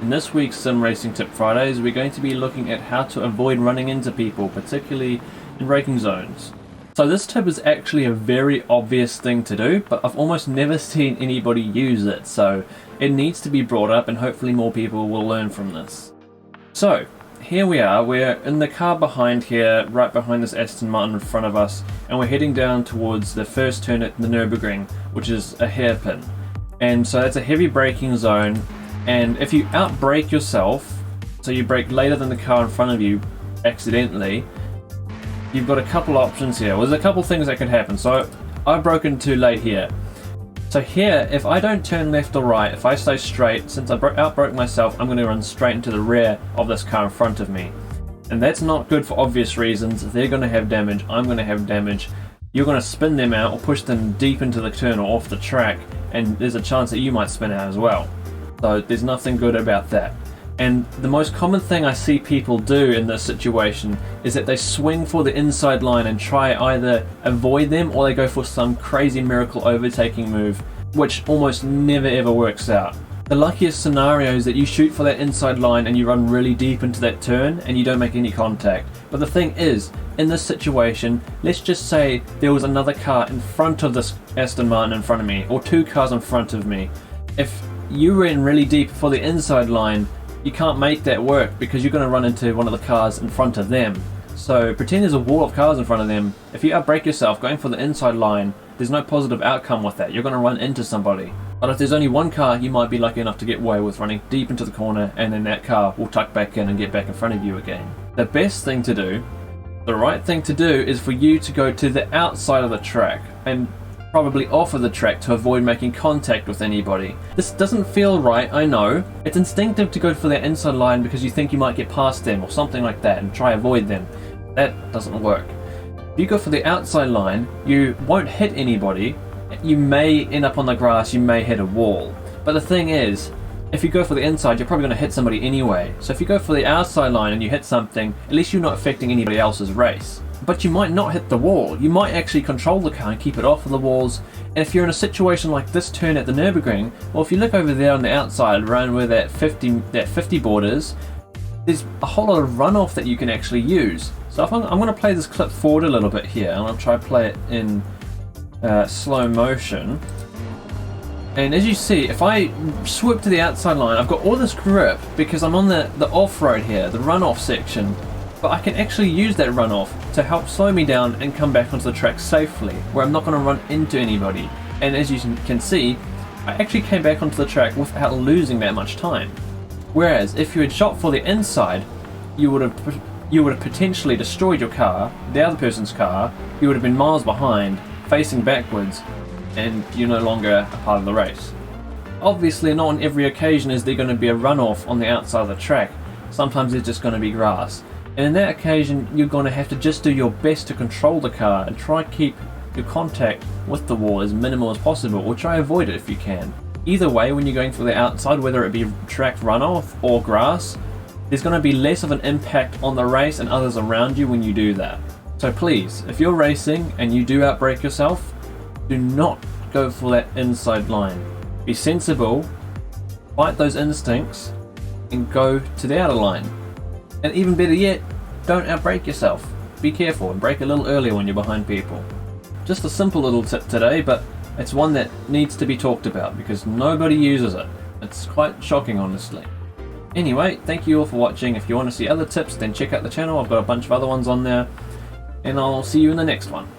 In this week's Sim Racing Tip Fridays, we're going to be looking at how to avoid running into people, particularly in braking zones. So this tip is actually a very obvious thing to do, but I've almost never seen anybody use it, so it needs to be brought up and hopefully more people will learn from this. So, here we are, we're in the car behind here, right behind this Aston Martin in front of us, and we're heading down towards the first turn at the Nürburgring, which is a hairpin. And so it's a heavy braking zone, and if you outbrake yourself, so you brake later than the car in front of you accidentally, you've got a couple options here. Well, there's a couple things that could happen. So I've broken too late here. So here, if I don't turn left or right, if I stay straight, since I outbroke myself, I'm going to run straight into the rear of this car in front of me. And that's not good for obvious reasons. They're going to have damage, I'm going to have damage. You're going to spin them out or push them deep into the turn or off the track, and there's a chance that you might spin out as well. So there's nothing good about that. And the most common thing I see people do in this situation is that they swing for the inside line and try either avoid them or they go for some crazy miracle overtaking move, which almost never ever works out. The luckiest scenario is that you shoot for that inside line and you run really deep into that turn and you don't make any contact. But the thing is, in this situation, let's just say there was another car in front of this Aston Martin in front of me, or two cars in front of me. If you ran really deep for the inside line, you can't make that work because you're going to run into one of the cars in front of them. So pretend there's a wall of cars in front of them. If you outbrake yourself going for the inside line, there's no positive outcome with that. You're going to run into somebody. But if there's only one car, you might be lucky enough to get away with running deep into the corner, and then that car will tuck back in and get back in front of you again. The best thing to do, the right thing to do, is for you to go to the outside of the track and probably off of the track to avoid making contact with anybody. This doesn't feel right, I know. It's instinctive to go for that inside line because you think you might get past them or something like that and try avoid them. That doesn't work. If you go for the outside line, you won't hit anybody. You may end up on the grass, you may hit a wall. But the thing is, if you go for the inside, you're probably going to hit somebody anyway. So if you go for the outside line and you hit something, at least you're not affecting anybody else's race. But you might not hit the wall. You might actually control the car and keep it off of the walls. And if you're in a situation like this turn at the Nürburgring, well, if you look over there on the outside, around where that 50 board is, there's a whole lot of runoff that you can actually use. So if I'm going to play this clip forward a little bit here, and I'll try to play it in slow motion. And as you see, if I swoop to the outside line, I've got all this grip because I'm on the off-road here, the runoff section. But I can actually use that runoff to help slow me down and come back onto the track safely, where I'm not going to run into anybody. And as you can see, I actually came back onto the track without losing that much time. Whereas if you had shot for the inside, you would have potentially destroyed your car, the other person's car. You would have been miles behind, facing backwards, and you're no longer a part of the race. Obviously, not on every occasion is there going to be a runoff on the outside of the track. Sometimes there's just going to be grass. And in that occasion, you're going to have to just do your best to control the car and try to keep your contact with the wall as minimal as possible, or try to avoid it if you can. Either way, when you're going for the outside, whether it be track runoff or grass, there's going to be less of an impact on the race and others around you when you do that. So please, if you're racing and you do outbrake yourself, do not go for that inside line. Be sensible, fight those instincts, and go to the outer line. And even better yet, don't outbrake yourself. Be careful and brake a little earlier when you're behind people. Just a simple little tip today, but it's one that needs to be talked about because nobody uses it. It's quite shocking, honestly. Anyway, thank you all for watching. If you want to see other tips, then check out the channel. I've got a bunch of other ones on there. And I'll see you in the next one.